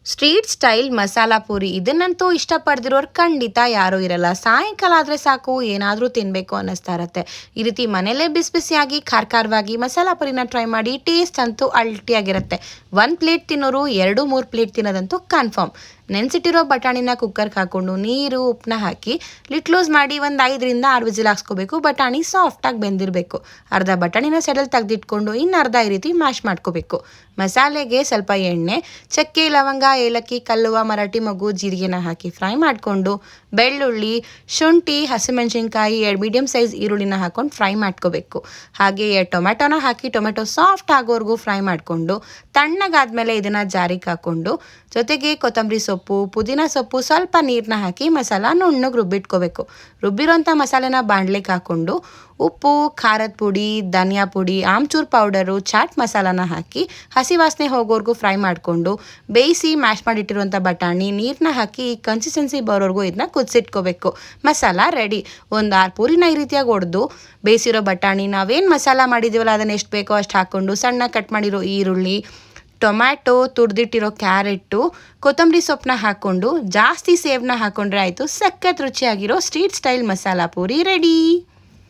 Street style masala puri ಇದನ್ನಂತೂ ಇಷ್ಟಪಡ್ದಿರೋರು ಖಂಡಿತ ಯಾರೂ ಇರಲ್ಲ. ಸಾಯಂಕಾಲ ಆದರೆ ಸಾಕು ಏನಾದರೂ ತಿನ್ನಬೇಕು ಅನ್ನಿಸ್ತಾ ಇರತ್ತೆ. ಈ ರೀತಿ ಮನೇಲೇ ಬಿಸಿ ಬಿಸಿಯಾಗಿ ಖಾರವಾಗಿ ಮಸಾಲ ಪೂರಿನ ಟ್ರೈ ಮಾಡಿ. ಟೇಸ್ಟ್ ಅಂತೂ ಅಲ್ಟಿಯಾಗಿರುತ್ತೆ. 1 ಪ್ಲೇಟ್ ತಿನ್ನೋರು 2-3 ಪ್ಲೇಟ್ ತಿನ್ನೋದಂತೂ ಕನ್ಫರ್ಮ್. ನೆನೆಸಿಟ್ಟಿರೋ ಬಟಾಣಿನ ಕುಕ್ಕರ್ಗೆ ಹಾಕ್ಕೊಂಡು ನೀರು ಉಪ್ಪನ್ನ ಹಾಕಿ ಲಿಟ್ ಮಾಡಿ ಒಂದು 5-6 ವಿಸಿಲ್ ಹಾಕ್ಸ್ಕೋಬೇಕು. ಬಟಾಣಿ ಸಾಫ್ಟಾಗಿ ಬೆಂದಿರಬೇಕು. ಅರ್ಧ ಬಟಾಣಿನ ಸೆಡಲ್ ತೆಗೆದಿಟ್ಕೊಂಡು ಇನ್ನು ಅರ್ಧ ಈ ರೀತಿ ಮ್ಯಾಶ್ ಮಾಡ್ಕೋಬೇಕು. ಮಸಾಲೆಗೆ ಸ್ವಲ್ಪ ಎಣ್ಣೆ, ಚಕ್ಕೆ, ಲವಂಗ, ಏಲಕ್ಕಿ, ಕಲ್ಲುವ, ಮರಾಠಿ ಮೊಗ್ಗು, ಜೀರಿಗೆನ ಹಾಕಿ ಫ್ರೈ ಮಾಡಿಕೊಂಡು ಬೆಳ್ಳುಳ್ಳಿ, ಶುಂಠಿ, ಹಸಿಮೆಣಸಿನ್ಕಾಯಿ, 2 ಮೀಡಿಯಮ್ ಸೈಜ್ ಈರುಳ್ಳಿನ ಹಾಕ್ಕೊಂಡು ಫ್ರೈ ಮಾಡ್ಕೋಬೇಕು. ಹಾಗೆಯೇ ಟೊಮೆಟೊನ ಹಾಕಿ ಟೊಮೆಟೊ ಸಾಫ್ಟ್ ಆಗೋವರೆಗೂ ಫ್ರೈ ಮಾಡಿಕೊಂಡು ತಣ್ಣಗಾದ್ಮೇಲೆ ಇದನ್ನು ಜಾರಿಗೆ ಹಾಕ್ಕೊಂಡು ಜೊತೆಗೆ ಕೊತ್ತಂಬರಿ ಸೊಪ್ಪು, ಪುದೀನ ಸೊಪ್ಪು, ಸ್ವಲ್ಪ ನೀರನ್ನ ಹಾಕಿ ಮಸಾಲ ನುಣ್ಣಗೆ ರುಬ್ಬಿಟ್ಕೋಬೇಕು. ರುಬ್ಬಿರೋಂಥ ಮಸಾಲೆನ ಬಾಣಲೆಗೆ ಹಾಕ್ಕೊಂಡು ಉಪ್ಪು, ಖಾರದ ಪುಡಿ, ಧನಿಯಾ ಪುಡಿ, ಆಮ್ಚೂರ್ ಪೌಡರು, ಚಾಟ್ ಮಸಾಲಾನ ಹಾಕಿ ಹಸಿ ವಾಸನೆ ಹೋಗೋವರೆಗೂ ಫ್ರೈ ಮಾಡಿಕೊಂಡು ಬೇಯಿಸಿ ಮ್ಯಾಶ್ ಮಾಡಿಟ್ಟಿರುವಂಥ ಬಟಾಣಿ ನೀರನ್ನ ಹಾಕಿ ಕನ್ಸಿಸ್ಟೆನ್ಸಿ ಬರೋವರೆಗೂ ಇದನ್ನ ಕುದಿಸಿಟ್ಕೋಬೇಕು. ಮಸಾಲ ರೆಡಿ. ಒಂದು 6 ಪೂರಿನ ಈ ರೀತಿಯಾಗಿ ಒಡೆದು ಬೇಯಿಸಿರೋ ಬಟಾಣಿ ನಾವೇನು ಮಸಾಲ ಮಾಡಿದ್ದೀವಲ್ಲ ಅದನ್ನು ಎಷ್ಟು ಬೇಕೋ ಅಷ್ಟು ಹಾಕ್ಕೊಂಡು ಸಣ್ಣ ಕಟ್ ಮಾಡಿರೋ ಈರುಳ್ಳಿ, ಟೊಮ್ಯಾಟೊ, ತುರಿದಿಟ್ಟಿರೋ ಕ್ಯಾರೆಟು, ಕೊತ್ತಂಬರಿ ಸೊಪ್ಪನ್ನ ಹಾಕ್ಕೊಂಡು ಜಾಸ್ತಿ ಸೇವನ್ನ ಹಾಕ್ಕೊಂಡ್ರೆ ಆಯಿತು. ಸಖತ್ ರುಚಿಯಾಗಿರೋ street style masala puri ready.